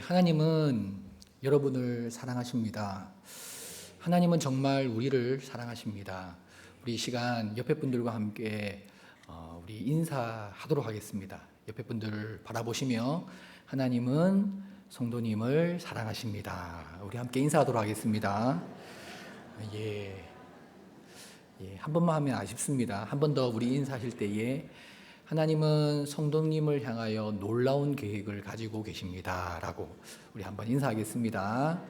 하나님은 여러분을 사랑하십니다. 하나님은 정말 우리를 사랑하십니다. 우리 이 시간 옆에 분들과 함께 우리 인사하도록 하겠습니다. 옆에 분들을 바라보시며 하나님은 성도님을 사랑하십니다. 우리 함께 인사하도록 하겠습니다. 한 번만 하면 아쉽습니다. 한 번 더 우리 인사하실 때에 하나님은 성도님을 향하여 놀라운 계획을 가지고 계십니다. 라고 우리 한번 인사하겠습니다.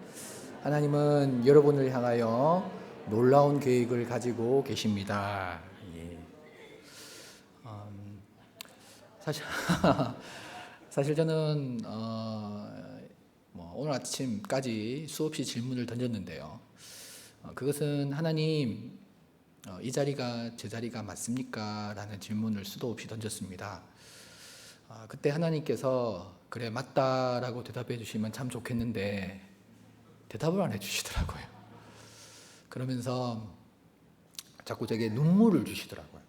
하나님은 여러분을 향하여 놀라운 계획을 가지고 계십니다. 사실, 사실 저는 오늘 아침까지 수없이 질문을 던졌는데요. 그것은 하나님, 이 자리가 제 자리가 맞습니까? 라는 질문을 수도 없이 던졌습니다. 그때 하나님께서 그래 맞다라고 대답해 주시면 참 좋겠는데 대답을 안 해주시더라고요. 그러면서 자꾸 제게 눈물을 주시더라고요.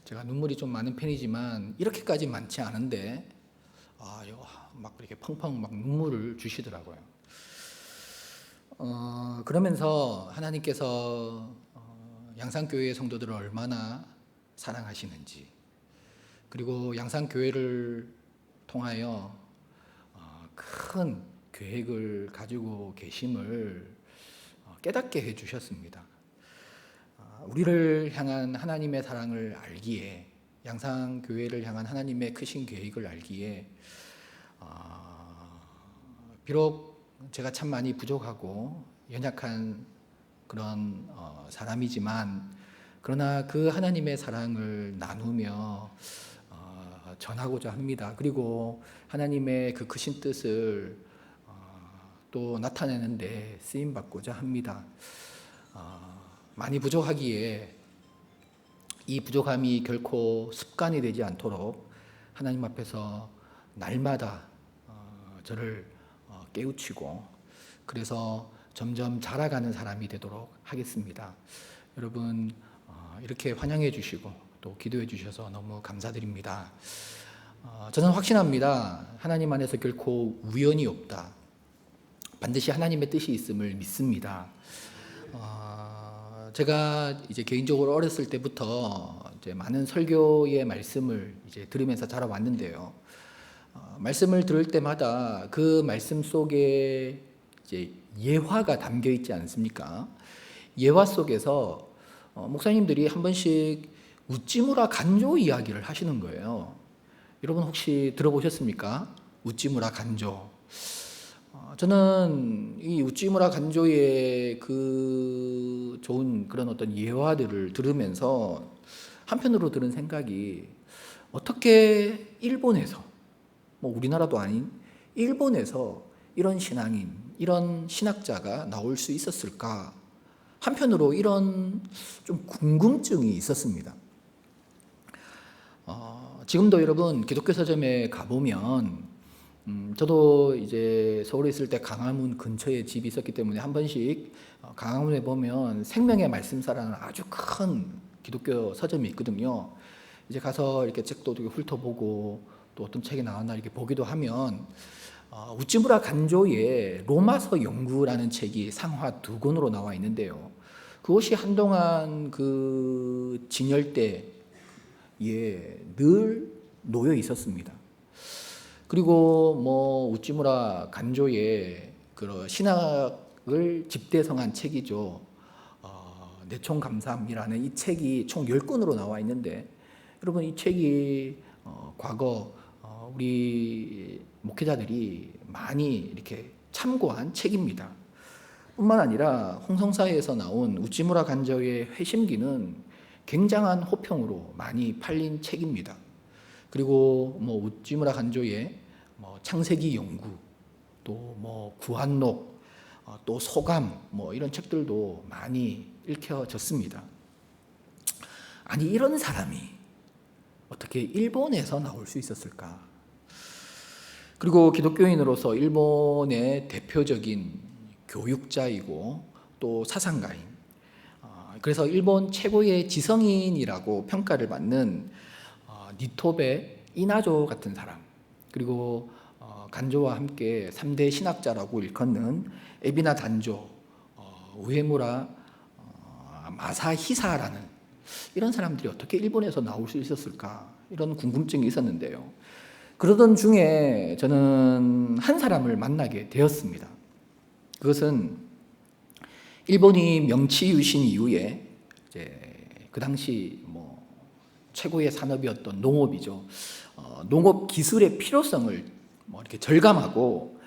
제가 눈물이 좀 많은 편이지만 이렇게까지 많지 않은데 막 이렇게 펑펑 막 눈물을 주시더라고요. 그러면서 하나님께서 양산교회 성도들을 얼마나 사랑하시는지, 그리고 양산교회를 통하여 큰 계획을 가지고 계심을 깨닫게 해주셨습니다. 우리를 향한 하나님의 사랑을 알기에, 양산교회를 향한 하나님의 크신 계획을 알기에 비록 제가 참 많이 부족하고 연약한 그런 사람이지만, 그러나 그 하나님의 사랑을 나누며 전하고자 합니다. 그리고 하나님의 그 크신 뜻을 또 나타내는데 쓰임받고자 합니다. 많이 부족하기에 이 부족함이 결코 습관이 되지 않도록 하나님 앞에서 날마다 저를 깨우치고, 그래서 점점 자라가는 사람이 되도록 하겠습니다. 여러분 이렇게 환영해 주시고 또 기도해 주셔서 너무 감사드립니다. 저는 확신합니다. 하나님 안에서 결코 우연이 없다. 반드시 하나님의 뜻이 있음을 믿습니다. 제가 이제 개인적으로 어렸을 때부터 이제 많은 설교의 말씀을 이제 들으면서 자라왔는데요. 말씀을 들을 때마다 그 말씀 속에 이제 예화가 담겨 있지 않습니까? 예화 속에서 목사님들이 한 번씩 우찌무라 간조 이야기를 하시는 거예요. 여러분 혹시 들어보셨습니까? 우찌무라 간조. 저는 이 우찌무라 간조의 그 좋은 그런 어떤 예화들을 들으면서 한편으로 들은 생각이, 어떻게 일본에서, 우리나라도 아닌 일본에서 이런 신앙인, 이런 신학자가 나올 수 있었을까? 한편으로 이런 좀 궁금증이 있었습니다. 지금도 여러분 기독교 서점에 가보면, 저도 이제 서울에 있을 때 강화문 근처에 집이 있었기 때문에 한 번씩 강화문에 보면 생명의 말씀사라는 아주 큰 기독교 서점이 있거든요. 이제 가서 이렇게 책도 훑어보고 또 어떤 책이 나왔나 이렇게 보기도 하면, 우찌무라 간조의 로마서 연구라는 책이 상하 2권으로 나와 있는데요. 그것이 한동안 그 진열대에 늘 놓여 있었습니다. 그리고 우찌무라 간조의 그 신학을 집대성한 책이죠. 내총감삼이라는 이 책이 총 10권으로 나와 있는데, 여러분 이 책이 과거 우리 목회자들이 많이 이렇게 참고한 책입니다. 뿐만 아니라 홍성사에서 나온 우찌무라 간조의 회심기는 굉장한 호평으로 많이 팔린 책입니다. 그리고 우찌무라 간조의 창세기 연구, 또 구한록, 또 소감, 이런 책들도 많이 읽혀졌습니다. 아니, 이런 사람이 어떻게 일본에서 나올 수 있었을까? 그리고 기독교인으로서 일본의 대표적인 교육자이고 또 사상가인, 그래서 일본 최고의 지성인이라고 평가를 받는 니토베 이나조 같은 사람, 그리고 간조와 함께 3대 신학자라고 일컫는 에비나 단조, 우에무라 마사히사라는 이런 사람들이 어떻게 일본에서 나올 수 있었을까, 이런 궁금증이 있었는데요. 그러던 중에 저는 한 사람을 만나게 되었습니다. 그것은 일본이 명치 유신 이후에 이제 그 당시 최고의 산업이었던 농업이죠. 농업 기술의 필요성을 이렇게 절감하고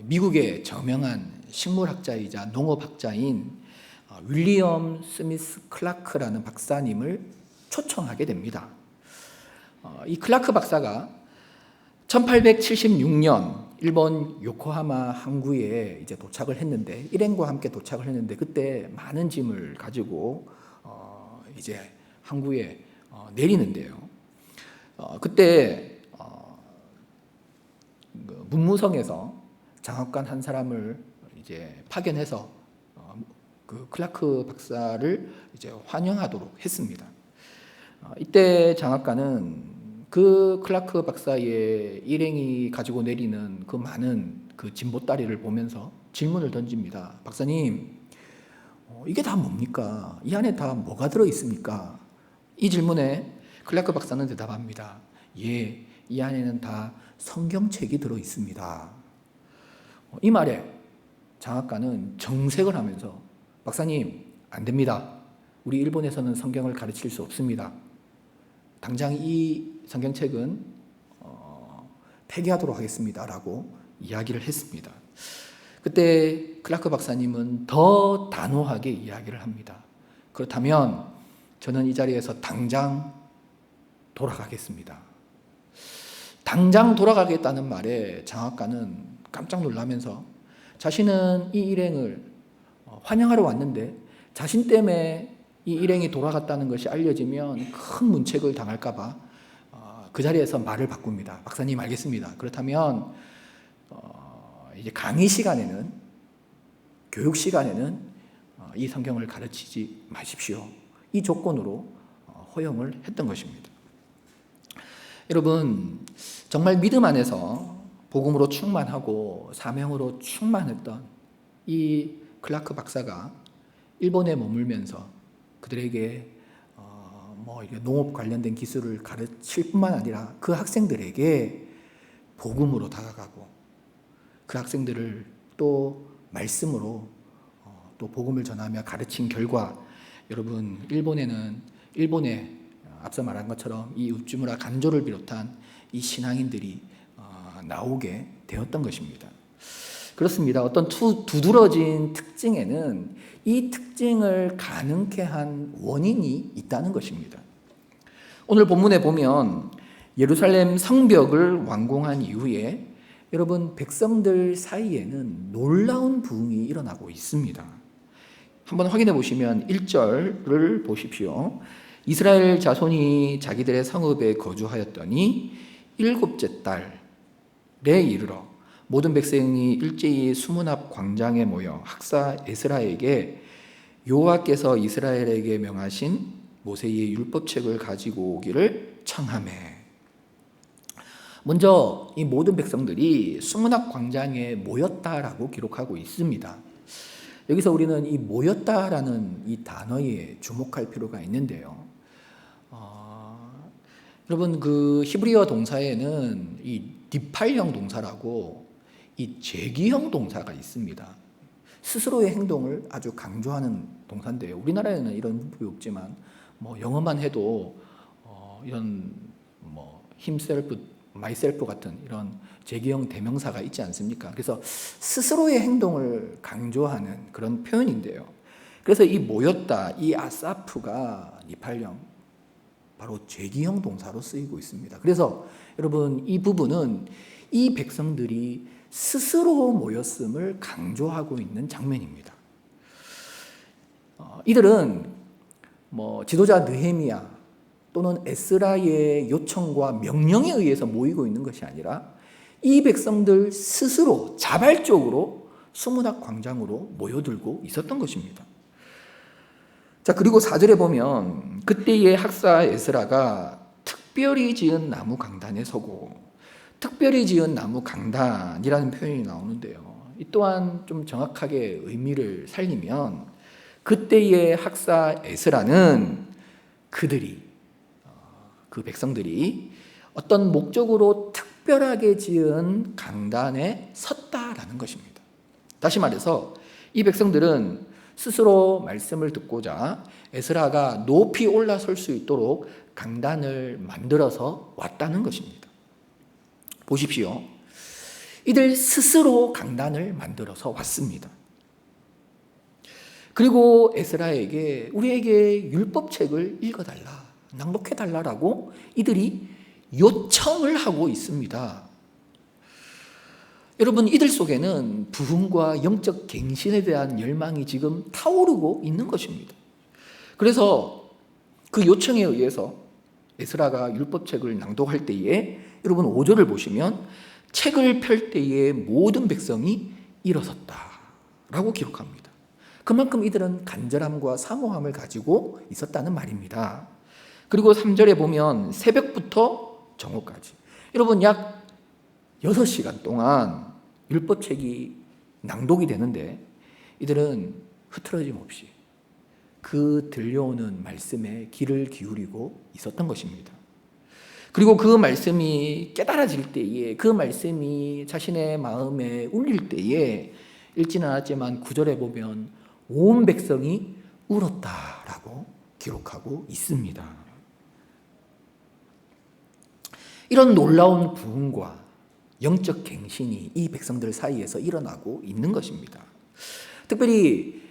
미국의 저명한 식물학자이자 농업학자인 윌리엄 스미스 클라크라는 박사님을 초청하게 됩니다. 이 클라크 박사가 1876년 일본 요코하마 항구에 이제 도착을 했는데, 일행과 함께 도착을 했는데, 그때 많은 짐을 가지고 이제 항구에 내리는데요. 그때 문무성에서 장학관 한 사람을 이제 파견해서 그 클라크 박사를 이제 환영하도록 했습니다. 이때 장학관은 그 클라크 박사의 일행이 가지고 내리는 그 많은 그 짐보따리를 보면서 질문을 던집니다. 박사님, 이게 다 뭡니까? 이 안에 다 뭐가 들어 있습니까? 이 질문에 클라크 박사는 대답합니다. 예, 이 안에는 다 성경책이 들어 있습니다. 이 말에 장학관은 정색을 하면서, 박사님, 안 됩니다. 우리 일본에서는 성경을 가르칠 수 없습니다. 당장 이 성경책은 폐기하도록 하겠습니다 라고 이야기를 했습니다. 그때 클라크 박사님은 더 단호하게 이야기를 합니다. 그렇다면 저는 이 자리에서 당장 돌아가겠습니다. 당장 돌아가겠다는 말에 장학관은 깜짝 놀라면서, 자신은 이 일행을 환영하러 왔는데 자신 때문에 이 일행이 돌아갔다는 것이 알려지면 큰 문책을 당할까 봐 그 자리에서 말을 바꿉니다. 박사님, 알겠습니다. 그렇다면 이제 강의 시간에는, 교육 시간에는 이 성경을 가르치지 마십시오. 이 조건으로 허용을 했던 것입니다. 여러분, 정말 믿음 안에서 복음으로 충만하고 사명으로 충만했던 이 클라크 박사가 일본에 머물면서 그들에게 농업 관련된 기술을 가르칠 뿐만 아니라 그 학생들에게 복음으로 다가가고 그 학생들을 또 말씀으로 또 복음을 전하며 가르친 결과, 여러분, 일본에 앞서 말한 것처럼 이 우찌무라 간조를 비롯한 이 신앙인들이 나오게 되었던 것입니다. 그렇습니다. 어떤 두드러진 특징에는 이 특징을 가능케 한 원인이 있다는 것입니다. 오늘 본문에 보면 예루살렘 성벽을 완공한 이후에 여러분, 백성들 사이에는 놀라운 부흥이 일어나고 있습니다. 한번 확인해 보시면 1절을 보십시오. 이스라엘 자손이 자기들의 성읍에 거주하였더니 7째 달에 이르러 모든 백성이 일제히 수문 앞 광장에 모여 학사 에스라에게 여호와께서 이스라엘에게 명하신 모세의 율법책을 가지고 오기를 청하매. 먼저 이 모든 백성들이 수문 앞 광장에 모였다라고 기록하고 있습니다. 여기서 우리는 이 모였다라는 이 단어에 주목할 필요가 있는데요. 여러분, 그 히브리어 동사에는 이 디팔형 동사라고 이 제기형 동사가 있습니다. 스스로의 행동을 아주 강조하는 동사인데요. 우리나라에는 이런 문법이 없지만 영어만 해도 이런 himself, myself 같은 이런 제기형 대명사가 있지 않습니까? 그래서 스스로의 행동을 강조하는 그런 표현인데요. 그래서 이 모였다, 이 아사프가 니팔형, 바로 제기형 동사로 쓰이고 있습니다. 그래서 여러분, 이 부분은 이 백성들이 스스로 모였음을 강조하고 있는 장면입니다. 이들은 지도자 느헤미야 또는 에스라의 요청과 명령에 의해서 모이고 있는 것이 아니라 이 백성들 스스로 자발적으로 수문 앞 광장으로 모여들고 있었던 것입니다. 자, 그리고 4절에 보면 그때의 학사 에스라가 특별히 지은 나무 강단에 서고 특별히 지은 나무 강단이라는 표현이 나오는데요. 이 또한 좀 정확하게 의미를 살리면 그때의 학사 에스라는 그 백성들이 어떤 목적으로 특별하게 지은 강단에 섰다라는 것입니다. 다시 말해서 이 백성들은 스스로 말씀을 듣고자 에스라가 높이 올라설 수 있도록 강단을 만들어서 왔다는 것입니다. 보십시오. 이들 스스로 강단을 만들어서 왔습니다. 그리고 에스라에게 우리에게 율법책을 읽어달라, 낭독해달라라고 이들이 요청을 하고 있습니다. 여러분, 이들 속에는 부흥과 영적 갱신에 대한 열망이 지금 타오르고 있는 것입니다. 그래서 그 요청에 의해서 에스라가 율법책을 낭독할 때에 여러분 5절을 보시면 책을 펼 때에 모든 백성이 일어섰다라고 기록합니다. 그만큼 이들은 간절함과 사모함을 가지고 있었다는 말입니다. 그리고 3절에 보면 새벽부터 정오까지, 여러분 약 6시간 동안 율법책이 낭독이 되는데 이들은 흐트러짐 없이 그 들려오는 말씀에 귀를 기울이고 있었던 것입니다. 그리고 그 말씀이 깨달아질 때에, 그 말씀이 자신의 마음에 울릴 때에 읽지는 않았지만 9절에 보면 온 백성이 울었다라고 기록하고 있습니다. 이런 놀라운 부흥과 영적 갱신이 이 백성들 사이에서 일어나고 있는 것입니다. 특별히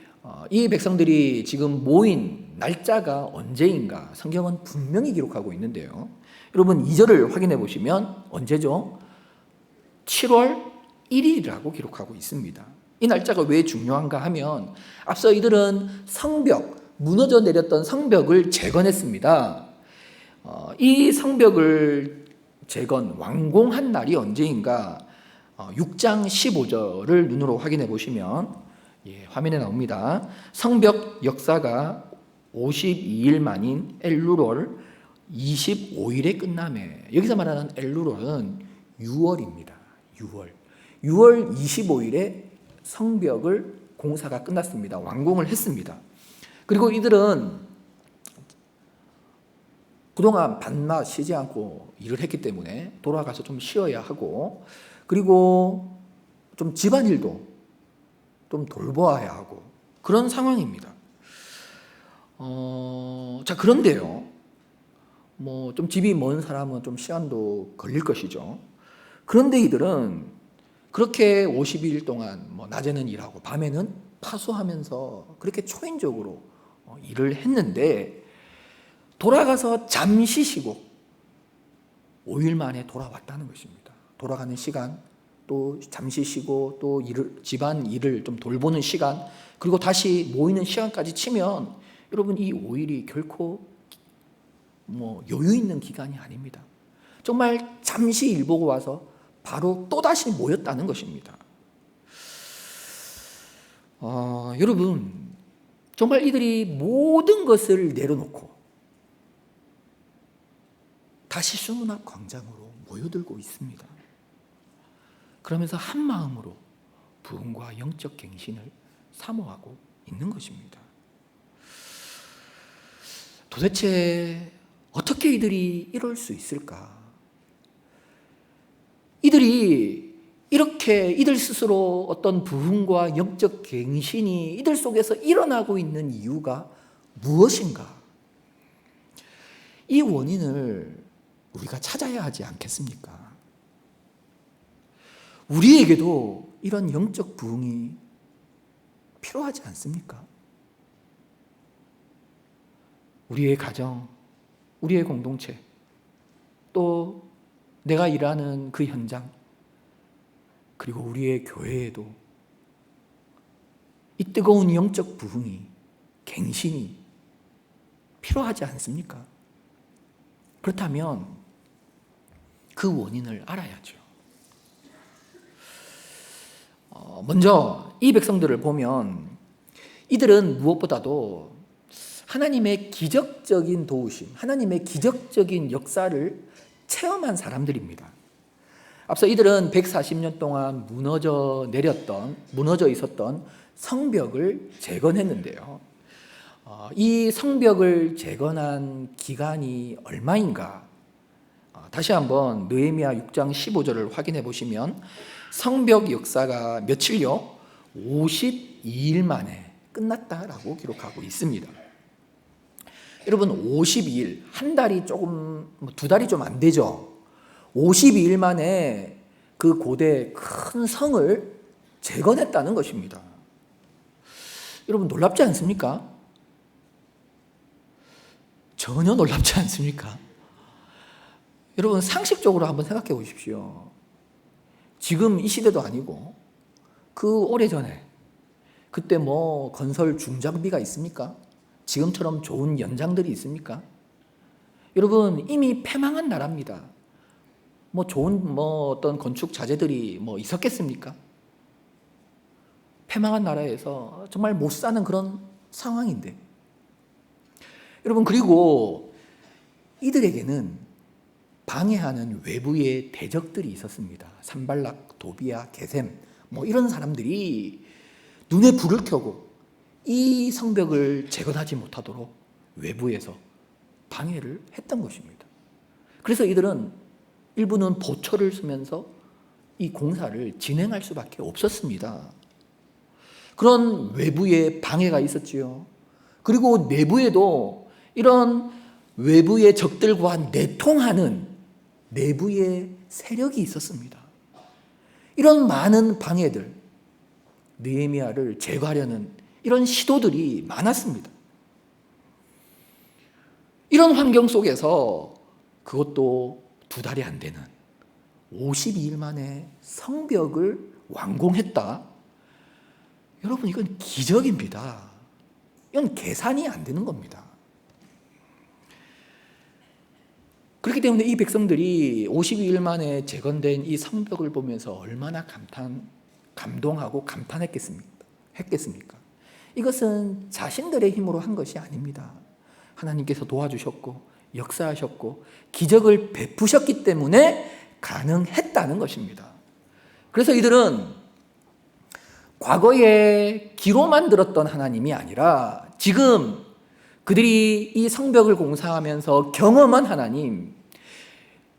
이 백성들이 지금 모인 날짜가 언제인가 성경은 분명히 기록하고 있는데요. 여러분 2절을 확인해 보시면 언제죠? 7월 1일이라고 기록하고 있습니다. 이 날짜가 왜 중요한가 하면 앞서 이들은 성벽, 무너져 내렸던 성벽을 재건했습니다. 이 성벽을 완공한 날이 언제인가 6장 15절을 눈으로 확인해 보시면 화면에 나옵니다. 성벽 역사가 52일 만인 엘루롤 25일에 끝나매. 여기서 말하는 엘루롤은 6월입니다. 6월 25일에 성벽을 공사가 끝났습니다. 완공을 했습니다. 그리고 이들은 그동안 밤낮 쉬지 않고 일을 했기 때문에 돌아가서 좀 쉬어야 하고, 그리고 좀 집안일도 좀 돌보아야 하고 그런 상황입니다. 자, 그런데요, 좀 집이 먼 사람은 좀 시간도 걸릴 것이죠. 그런데 이들은 그렇게 52일 동안 낮에는 일하고 밤에는 파수하면서 그렇게 초인적으로 일을 했는데 돌아가서 잠시 쉬고 5일 만에 돌아왔다는 것입니다. 돌아가는 시간, 또 잠시 쉬고 또 집안 일을 좀 돌보는 시간, 그리고 다시 모이는 시간까지 치면 여러분 이 5일이 결코 여유 있는 기간이 아닙니다. 정말 잠시 일 보고 와서 바로 또다시 모였다는 것입니다. 여러분 정말 이들이 모든 것을 내려놓고 다시 수문 앞 광장으로 모여들고 있습니다. 그러면서 한 마음으로 부흥과 영적 갱신을 사모하고 있는 것입니다. 도대체 어떻게 이들이 이럴 수 있을까? 이들이 이렇게 이들 스스로 어떤 부흥과 영적 갱신이 이들 속에서 일어나고 있는 이유가 무엇인가? 이 원인을 우리가 찾아야 하지 않겠습니까? 우리에게도 이런 영적 부흥이 필요하지 않습니까? 우리의 가정, 우리의 공동체, 또 내가 일하는 그 현장, 그리고 우리의 교회에도 이 뜨거운 영적 부흥이, 갱신이 필요하지 않습니까? 그렇다면 그 원인을 알아야죠. 먼저 이 백성들을 보면 이들은 무엇보다도 하나님의 기적적인 도우심, 하나님의 기적적인 역사를 체험한 사람들입니다. 앞서 이들은 140년 동안 무너져 있었던 성벽을 재건했는데요. 이 성벽을 재건한 기간이 얼마인가? 다시 한번 느헤미야 6장 15절을 확인해 보시면 성벽 역사가 며칠요? 52일 만에 끝났다라고 기록하고 있습니다. 여러분 52일, 한 달이 조금, 두 달이 좀 안 되죠. 52일 만에 그 고대 큰 성을 재건했다는 것입니다. 여러분 놀랍지 않습니까? 전혀 놀랍지 않습니까? 여러분 상식적으로 한번 생각해 보십시오. 지금 이 시대도 아니고 그 오래전에 그때 뭐 건설 중장비가 있습니까? 지금처럼 좋은 연장들이 있습니까? 여러분 이미 패망한 나라입니다. 뭐 좋은 어떤 건축 자재들이 있었겠습니까? 패망한 나라에서 정말 못 사는 그런 상황인데. 여러분 그리고 이들에게는 방해하는 외부의 대적들이 있었습니다. 산발락, 도비아, 게셈 이런 사람들이 눈에 불을 켜고 이 성벽을 재건하지 못하도록 외부에서 방해를 했던 것입니다. 그래서 이들은 일부는 보초를 쓰면서 이 공사를 진행할 수밖에 없었습니다. 그런 외부의 방해가 있었지요. 그리고 내부에도 이런 외부의 적들과 내통하는 내부의 세력이 있었습니다. 이런 많은 방해들, 느헤미야를 제거하려는 이런 시도들이 많았습니다. 이런 환경 속에서 그것도 두 달이 안 되는 52일 만에 성벽을 완공했다. 여러분 이건 기적입니다. 이건 계산이 안 되는 겁니다. 그렇기 때문에 이 백성들이 52일 만에 재건된 이 성벽을 보면서 얼마나 감동하고 감탄했겠습니까? 이것은 자신들의 힘으로 한 것이 아닙니다. 하나님께서 도와주셨고 역사하셨고 기적을 베푸셨기 때문에 가능했다는 것입니다. 그래서 이들은 과거에 기로만 들었던 하나님이 아니라 지금 그들이 이 성벽을 공사하면서 경험한 하나님,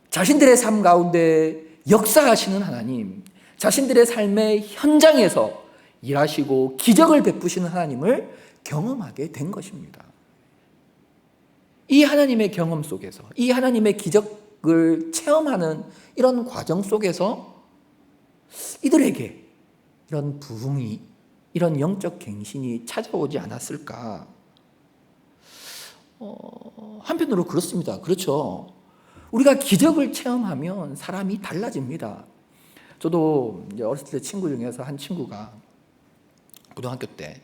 자신들의 삶 가운데 역사하시는 하나님, 자신들의 삶의 현장에서 일하시고 기적을 베푸시는 하나님을 경험하게 된 것입니다. 이 하나님의 경험 속에서, 이 하나님의 기적을 체험하는 이런 과정 속에서 이들에게 이런 부흥이, 이런 영적 갱신이 찾아오지 않았을까? 한편으로 그렇습니다. 그렇죠. 우리가 기적을 체험하면 사람이 달라집니다. 저도 이제 어렸을 때 친구 중에서 한 친구가 고등학교 때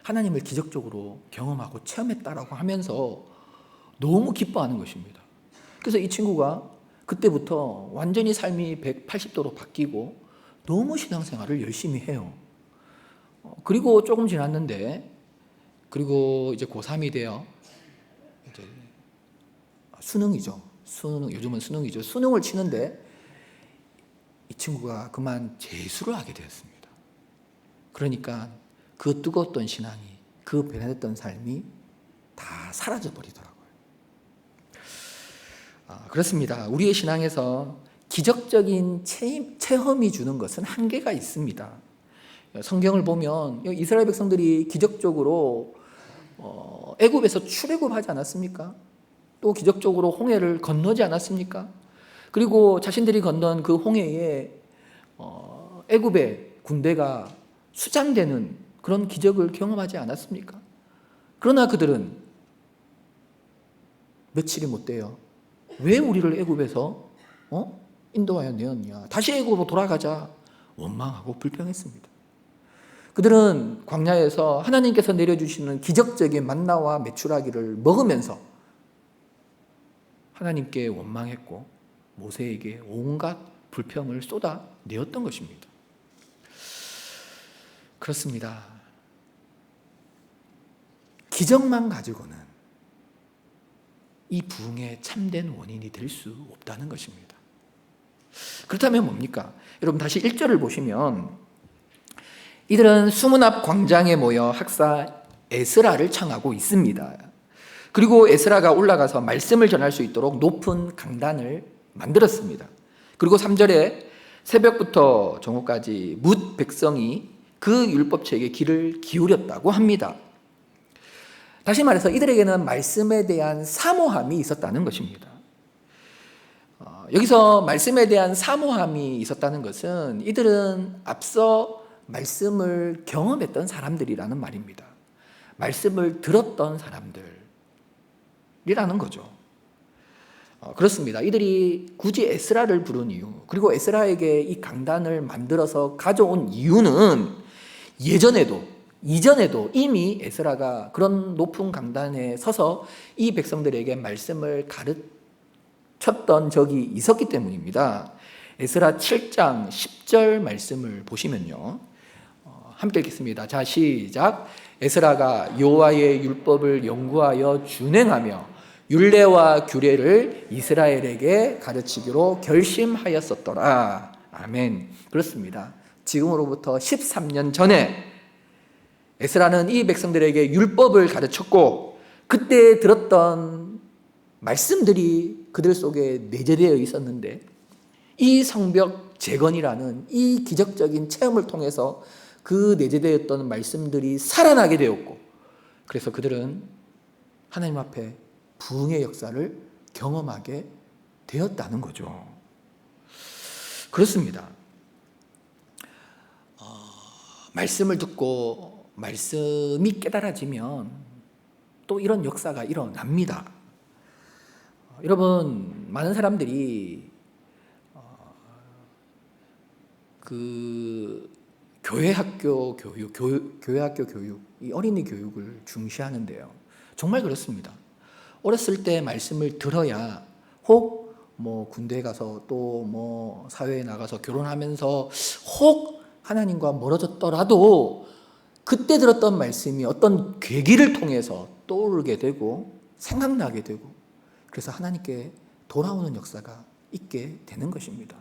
하나님을 기적적으로 경험하고 체험했다라고 하면서 너무 기뻐하는 것입니다. 그래서 이 친구가 그때부터 완전히 삶이 180도로 바뀌고 너무 신앙생활을 열심히 해요. 그리고 조금 지났는데, 그리고 이제 고3이 되어 이제 수능이죠. 요즘은 수능이죠. 수능을 치는데 이 친구가 그만 재수를 하게 되었습니다. 그러니까 그 뜨거웠던 신앙이, 그 변화됐던 삶이 다 사라져 버리더라고요. 그렇습니다. 우리의 신앙에서 기적적인 체험이 주는 것은 한계가 있습니다. 성경을 보면 이스라엘 백성들이 기적적으로 애굽에서 출애굽하지 않았습니까? 또 기적적으로 홍해를 건너지 않았습니까? 그리고 자신들이 건넌 그 홍해에 애굽의 군대가 수장되는 그런 기적을 경험하지 않았습니까? 그러나 그들은 며칠이 못 돼요. 왜 우리를 애굽에서 인도하여 내었냐? 다시 애굽으로 돌아가자. 원망하고 불평했습니다. 그들은 광야에서 하나님께서 내려주시는 기적적인 만나와 메추라기를 먹으면서 하나님께 원망했고 모세에게 온갖 불평을 쏟아내었던 것입니다. 그렇습니다. 기적만 가지고는 이 부흥의 참된 원인이 될 수 없다는 것입니다. 그렇다면 뭡니까? 여러분 다시 1절을 보시면 이들은 수문 앞 광장에 모여 학사 에스라를 청하고 있습니다. 그리고 에스라가 올라가서 말씀을 전할 수 있도록 높은 강단을 만들었습니다. 그리고 3절에 새벽부터 정오까지 뭇 백성이 그 율법책에 귀를 기울였다고 합니다. 다시 말해서 이들에게는 말씀에 대한 사모함이 있었다는 것입니다. 여기서 말씀에 대한 사모함이 있었다는 것은 이들은 앞서 말씀을 경험했던 사람들이라는 말입니다. 말씀을 들었던 사람들이라는 거죠. 그렇습니다. 이들이 굳이 에스라를 부른 이유, 그리고 에스라에게 이 강단을 만들어서 가져온 이유는 이전에도 이미 에스라가 그런 높은 강단에 서서 이 백성들에게 말씀을 가르쳤던 적이 있었기 때문입니다. 에스라 7장 10절 말씀을 보시면요, 함께 읽겠습니다. 자, 시작. 에스라가 여호와의 율법을 연구하여 준행하며 율례와 규례를 이스라엘에게 가르치기로 결심하였었더라. 아멘. 그렇습니다. 지금으로부터 13년 전에 에스라는 이 백성들에게 율법을 가르쳤고, 그때 들었던 말씀들이 그들 속에 내재되어 있었는데, 이 성벽 재건이라는 이 기적적인 체험을 통해서 그 내재되었던 말씀들이 살아나게 되었고, 그래서 그들은 하나님 앞에 부흥의 역사를 경험하게 되었다는 거죠. 그렇습니다. 말씀을 듣고 말씀이 깨달아지면 또 이런 역사가 일어납니다. 여러분, 많은 사람들이 교회 학교 교육, 이 어린이 교육을 중시하는데요. 정말 그렇습니다. 어렸을 때 말씀을 들어야 혹 뭐 군대에 가서 또 뭐 사회에 나가서 결혼하면서 혹 하나님과 멀어졌더라도 그때 들었던 말씀이 어떤 계기를 통해서 떠오르게 되고 생각나게 되고, 그래서 하나님께 돌아오는 역사가 있게 되는 것입니다.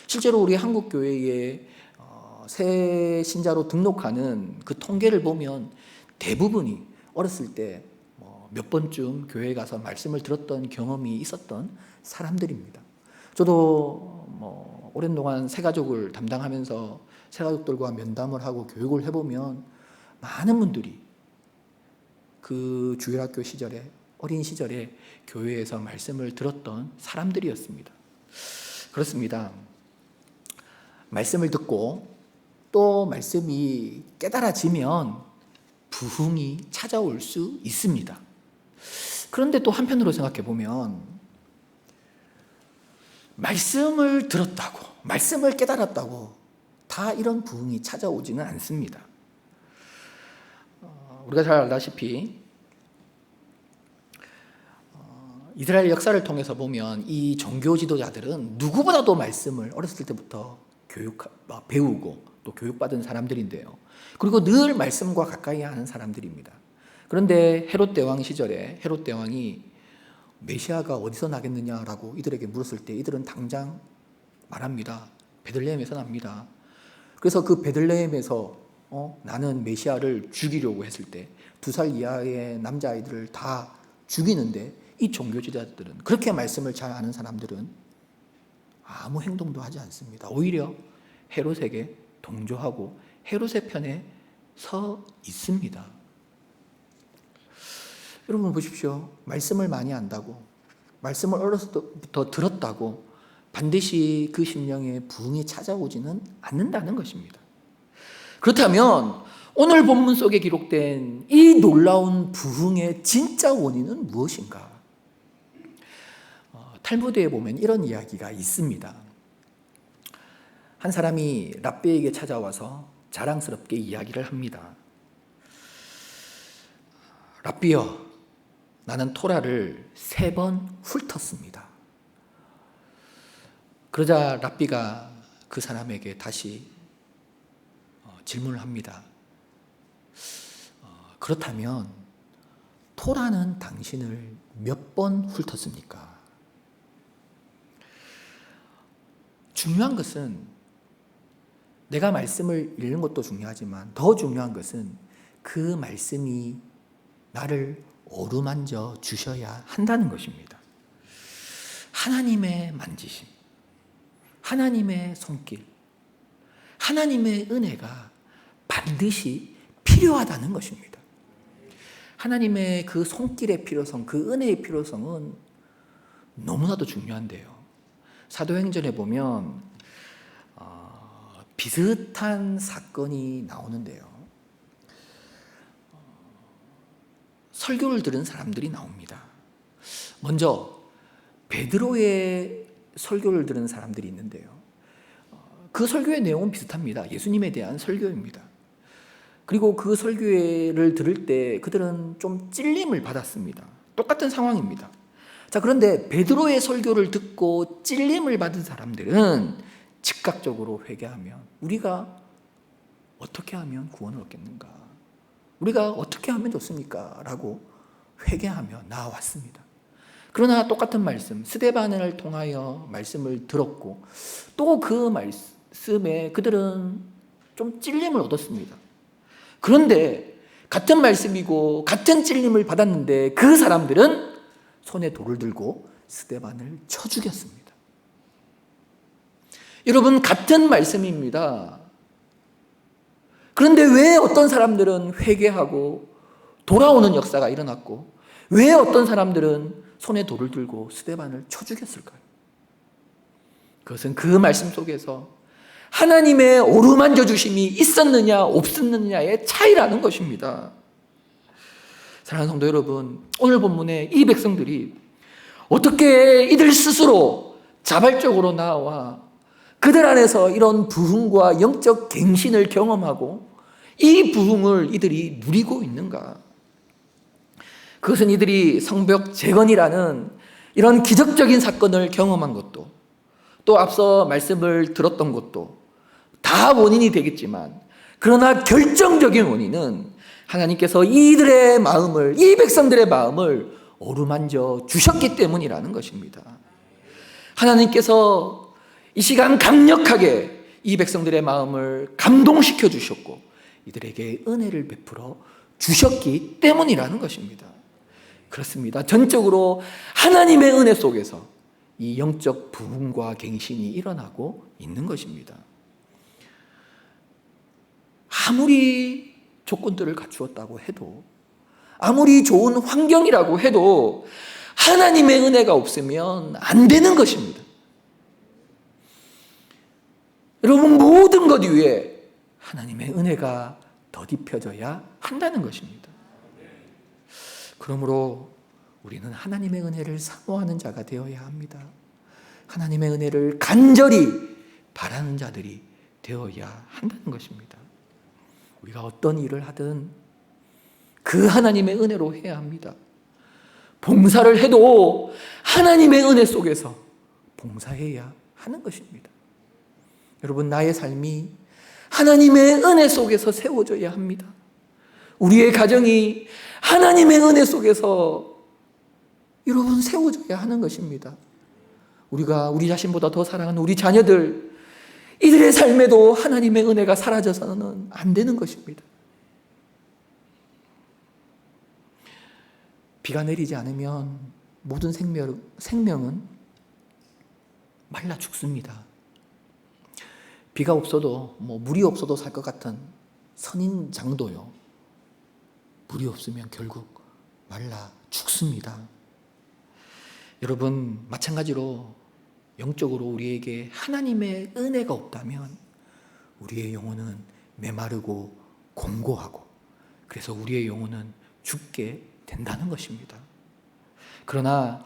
실제로 우리 한국 교회에 새 신자로 등록하는 그 통계를 보면 대부분이 어렸을 때 몇 번쯤 교회에 가서 말씀을 들었던 경험이 있었던 사람들입니다. 저도 오랜 동안 새가족을 담당하면서 새가족들과 면담을 하고 교육을 해보면 많은 분들이 그 주일학교 시절에, 어린 시절에 교회에서 말씀을 들었던 사람들이었습니다. 그렇습니다. 말씀을 듣고 또 말씀이 깨달아지면 부흥이 찾아올 수 있습니다. 그런데 또 한편으로 생각해 보면 말씀을 들었다고, 말씀을 깨달았다고 다 이런 부흥이 찾아오지는 않습니다. 우리가 잘 알다시피 이스라엘 역사를 통해서 보면 이 종교 지도자들은 누구보다도 말씀을 어렸을 때부터 배우고 또 교육받은 사람들인데요. 그리고 늘 말씀과 가까이 하는 사람들입니다. 그런데 헤롯 대왕 시절에 헤롯 대왕이 메시아가 어디서 나겠느냐라고 이들에게 물었을 때 이들은 당장 말합니다. 베들레헴에서 납니다. 그래서 그 베들레헴에서 나는 메시아를 죽이려고 했을 때 2살 이하의 남자아이들을 다 죽이는데, 이 종교지도자들은, 그렇게 말씀을 잘 아는 사람들은 아무 행동도 하지 않습니다. 오히려 헤롯에게 동조하고 헤롯의 편에 서 있습니다. 여러분 보십시오. 말씀을 많이 안다고, 말씀을 어렸을 때부터 들었다고 반드시 그 심령에 부흥이 찾아오지는 않는다는 것입니다. 그렇다면 오늘 본문 속에 기록된 이 놀라운 부흥의 진짜 원인은 무엇인가? 탈무드에 보면 이런 이야기가 있습니다. 한 사람이 랍비에게 찾아와서 자랑스럽게 이야기를 합니다. 랍비여, 나는 토라를 3번 훑었습니다. 그러자 랍비가 그 사람에게 다시 질문을 합니다. 그렇다면 토라는 당신을 몇 번 훑었습니까? 중요한 것은 내가 말씀을 읽는 것도 중요하지만 더 중요한 것은 그 말씀이 나를 어루만져 주셔야 한다는 것입니다. 하나님의 만지심, 하나님의 손길, 하나님의 은혜가 반드시 필요하다는 것입니다. 하나님의 그 손길의 필요성, 그 은혜의 필요성은 너무나도 중요한데요. 사도행전에 보면 비슷한 사건이 나오는데요. 설교를 들은 사람들이 나옵니다. 먼저 베드로의 설교를 들은 사람들이 있는데요. 그 설교의 내용은 비슷합니다. 예수님에 대한 설교입니다. 그리고 그 설교를 들을 때 그들은 좀 찔림을 받았습니다. 똑같은 상황입니다. 자, 그런데 베드로의 설교를 듣고 찔림을 받은 사람들은 즉각적으로 회개하면 우리가 어떻게 하면 구원을 얻겠는가? 우리가 어떻게 하면 좋습니까? 라고 회개하며 나아왔습니다. 그러나 똑같은 말씀, 스데반을 통하여 말씀을 들었고 또 그 말씀에 그들은 좀 찔림을 얻었습니다. 그런데 같은 말씀이고 같은 찔림을 받았는데 그 사람들은 손에 돌을 들고 스데반을 쳐 죽였습니다. 여러분, 같은 말씀입니다. 그런데 왜 어떤 사람들은 회개하고 돌아오는 역사가 일어났고 왜 어떤 사람들은 손에 돌을 들고 스데반을 쳐 죽였을까요? 그것은 그 말씀 속에서 하나님의 어루만져 주심이 있었느냐 없었느냐의 차이라는 것입니다. 사랑하는 성도 여러분, 오늘 본문에 이 백성들이 어떻게 이들 스스로 자발적으로 나와 그들 안에서 이런 부흥과 영적 갱신을 경험하고 이 부흥을 이들이 누리고 있는가? 그것은 이들이 성벽 재건이라는 이런 기적적인 사건을 경험한 것도 또 앞서 말씀을 들었던 것도 다 원인이 되겠지만 그러나 결정적인 원인은 하나님께서 이들의 마음을, 이 백성들의 마음을 어루만져 주셨기 때문이라는 것입니다. 하나님께서 이 시간 강력하게 이 백성들의 마음을 감동시켜 주셨고 이들에게 은혜를 베풀어 주셨기 때문이라는 것입니다. 그렇습니다. 전적으로 하나님의 은혜 속에서 이 영적 부흥과 갱신이 일어나고 있는 것입니다. 아무리 조건들을 갖추었다고 해도, 아무리 좋은 환경이라고 해도 하나님의 은혜가 없으면 안 되는 것입니다. 여러분, 모든 것 위에 하나님의 은혜가 덧입혀져야 한다는 것입니다. 그러므로 우리는 하나님의 은혜를 사모하는 자가 되어야 합니다. 하나님의 은혜를 간절히 바라는 자들이 되어야 한다는 것입니다. 우리가 어떤 일을 하든 그 하나님의 은혜로 해야 합니다. 봉사를 해도 하나님의 은혜 속에서 봉사해야 하는 것입니다. 여러분, 나의 삶이 하나님의 은혜 속에서 세워져야 합니다. 우리의 가정이 하나님의 은혜 속에서 여러분 세워져야 하는 것입니다. 우리가 우리 자신보다 더 사랑하는 우리 자녀들, 이들의 삶에도 하나님의 은혜가 사라져서는 안 되는 것입니다. 비가 내리지 않으면 모든 생명은 말라 죽습니다. 비가 없어도 물이 없어도 살 것 같은 선인장도요, 물이 없으면 결국 말라 죽습니다. 여러분, 마찬가지로 영적으로 우리에게 하나님의 은혜가 없다면 우리의 영혼은 메마르고 공고하고 그래서 우리의 영혼은 죽게 된다는 것입니다. 그러나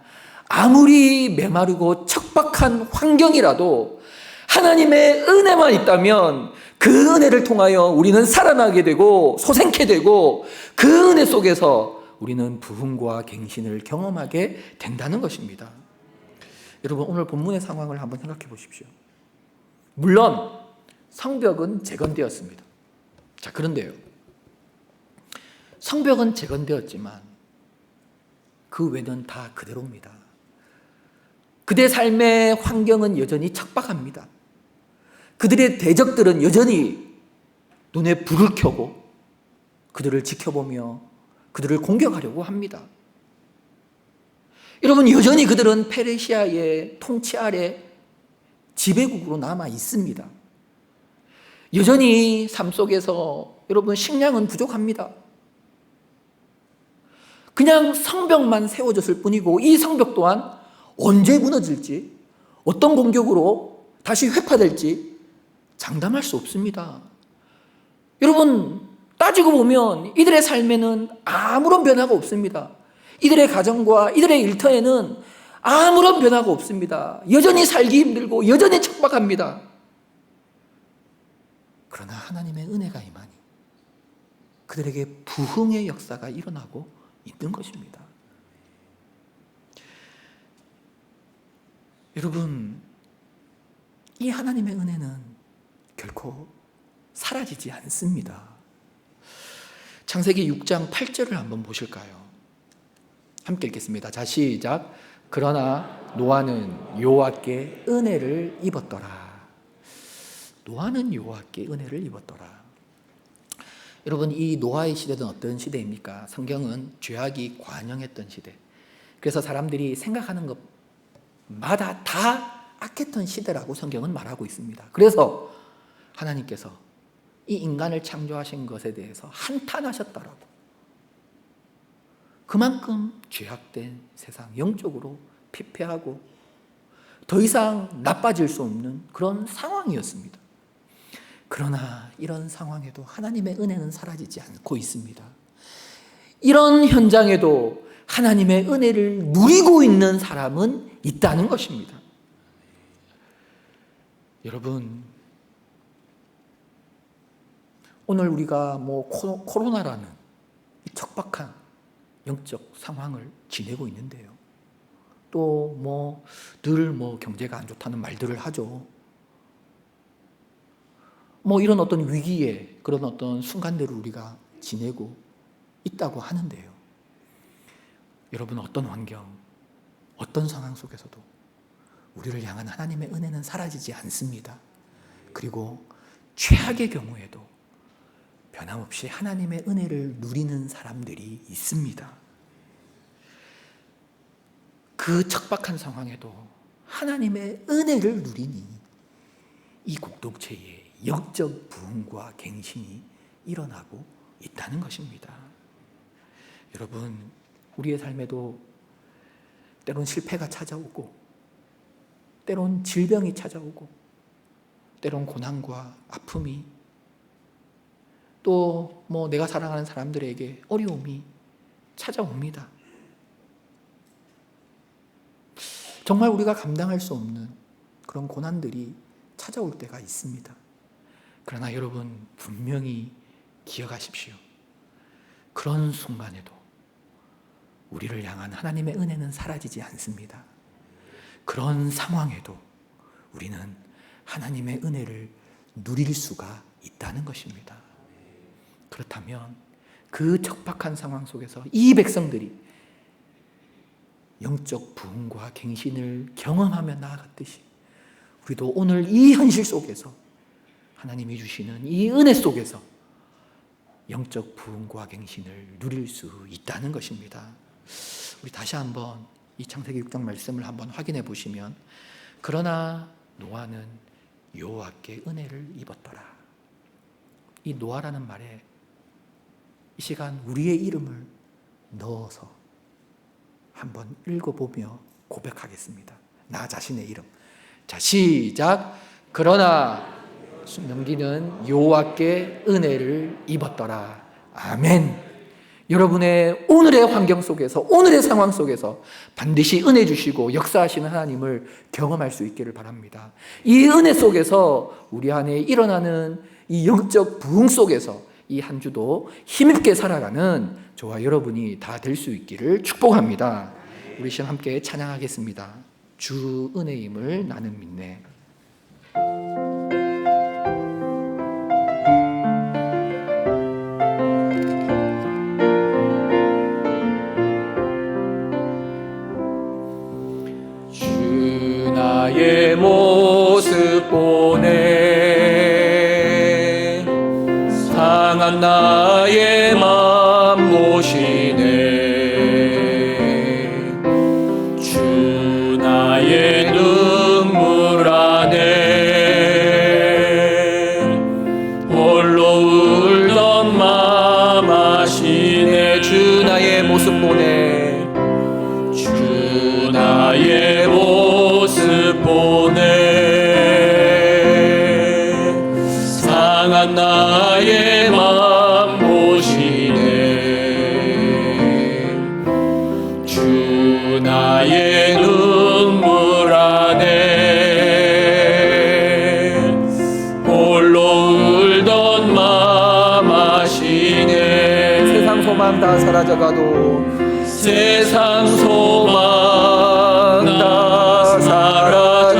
아무리 메마르고 척박한 환경이라도 하나님의 은혜만 있다면 그 은혜를 통하여 우리는 살아나게 되고 소생케 되고 그 은혜 속에서 우리는 부흥과 갱신을 경험하게 된다는 것입니다. 여러분, 오늘 본문의 상황을 한번 생각해 보십시오. 물론 성벽은 재건되었습니다. 자, 그런데요, 성벽은 재건되었지만 그 외는 다 그대로입니다. 그대 삶의 환경은 여전히 척박합니다. 그들의 대적들은 여전히 눈에 불을 켜고 그들을 지켜보며 그들을 공격하려고 합니다. 여러분, 여전히 그들은 페르시아의 통치 아래 지배국으로 남아 있습니다. 여전히 삶 속에서 여러분 식량은 부족합니다. 그냥 성벽만 세워졌을 뿐이고 이 성벽 또한 언제 무너질지, 어떤 공격으로 다시 회파될지 장담할 수 없습니다. 여러분, 따지고 보면 이들의 삶에는 아무런 변화가 없습니다. 이들의 가정과 이들의 일터에는 아무런 변화가 없습니다. 여전히 살기 힘들고 여전히 척박합니다. 그러나 하나님의 은혜가 임하니 그들에게 부흥의 역사가 일어나고 있는 것입니다. 여러분, 이 하나님의 은혜는 결코 사라지지 않습니다. 창세기 6장 8절을 한번 보실까요? 함께 읽겠습니다. 자, 시작. 그러나 노아는 여호와께 은혜를 입었더라. 노아는 여호와께 은혜를 입었더라. 여러분, 이 노아의 시대는 어떤 시대입니까? 성경은 죄악이 관영했던 시대. 그래서 사람들이 생각하는 것마다 다 악했던 시대라고 성경은 말하고 있습니다. 그래서 하나님께서 이 인간을 창조하신 것에 대해서 한탄하셨다라고. 그만큼 죄악된 세상, 영적으로 피폐하고 더 이상 나빠질 수 없는 그런 상황이었습니다. 그러나 이런 상황에도 하나님의 은혜는 사라지지 않고 있습니다. 이런 현장에도 하나님의 은혜를 누리고 있는 사람은 있다는 것입니다. 여러분, 오늘 우리가 코로나라는 척박한 영적 상황을 지내고 있는데요. 또 늘 경제가 안 좋다는 말들을 하죠. 이런 어떤 위기에 그런 어떤 순간들을 우리가 지내고 있다고 하는데요. 여러분, 어떤 환경, 어떤 상황 속에서도 우리를 향한 하나님의 은혜는 사라지지 않습니다. 그리고 최악의 경우에도 변함없이 하나님의 은혜를 누리는 사람들이 있습니다. 그 척박한 상황에도 하나님의 은혜를 누리니 이 공동체에 영적 부흥과 갱신이 일어나고 있다는 것입니다. 여러분, 우리의 삶에도 때론 실패가 찾아오고, 때론 질병이 찾아오고, 때론 고난과 아픔이, 또 내가 사랑하는 사람들에게 어려움이 찾아옵니다. 정말 우리가 감당할 수 없는 그런 고난들이 찾아올 때가 있습니다. 그러나 여러분, 분명히 기억하십시오. 그런 순간에도 우리를 향한 하나님의 은혜는 사라지지 않습니다. 그런 상황에도 우리는 하나님의 은혜를 누릴 수가 있다는 것입니다. 그렇다면 그 척박한 상황 속에서 이 백성들이 영적 부흥과 갱신을 경험하며 나아갔듯이 우리도 오늘 이 현실 속에서 하나님이 주시는 이 은혜 속에서 영적 부흥과 갱신을 누릴 수 있다는 것입니다. 우리 다시 한번 이 창세기 6장 말씀을 한번 확인해 보시면, 그러나 노아는 여호와께 은혜를 입었더라. 이 노아라는 말에 이 시간 우리의 이름을 넣어서 한번 읽어보며 고백하겠습니다. 나 자신의 이름. 자, 시작. 그러나 넘기는 여호와께 은혜를 입었더라. 아멘. 여러분의 오늘의 환경 속에서, 오늘의 상황 속에서 반드시 은혜 주시고 역사하시는 하나님을 경험할 수 있기를 바랍니다. 이 은혜 속에서 우리 안에 일어나는 이 영적 부흥 속에서 이 한 주도 힘있게 살아가는 저와 여러분이 다 될 수 있기를 축복합니다. 우리 시간 함께 찬양하겠습니다. 주 은혜임을 나는 믿네. 주 나의 모습 보네 소망 다 사라져가도 세상 소망 다 사라져가도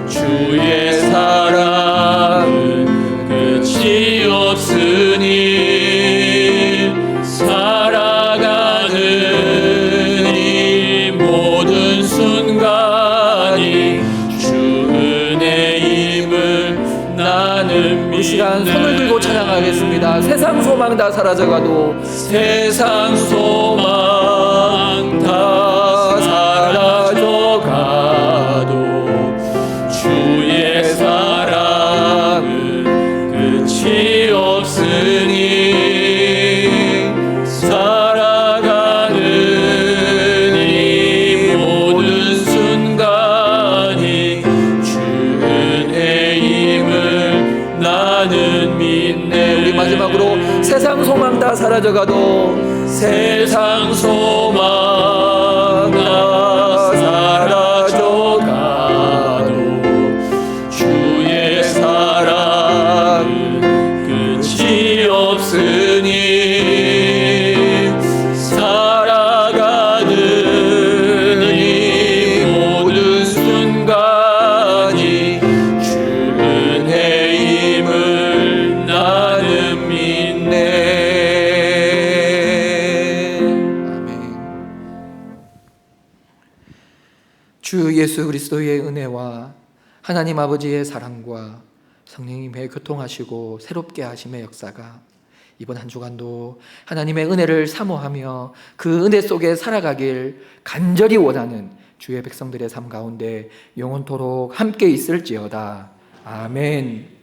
주의 사랑은 끝이 없으니 살아가는 이 모든 순간이 주 은혜임을 나는 이 시간 손을 들고 찬양하겠습니다. 세상 소망 다 사라져가도 세상 소망 다 사라져가도 주의 사랑은 끝이 없으니 살아가는 이 모든 순간이 주 은혜임을 나는 믿네. 우리 마지막으로 세상 소망 다 사라져가도 세상 소망 다 사라져가도 주의 사랑은 끝이 없으니 살아가는 이 모든 순간이 주 은혜임을 나는 믿네. 주 예수 그리스도의 은혜와 하나님 아버지의 사랑과 성령님의 교통하시고 새롭게 하심의 역사가 이번 한 주간도 하나님의 은혜를 사모하며 그 은혜 속에 살아가길 간절히 원하는 주의 백성들의 삶 가운데 영원토록 함께 있을지어다. 아멘.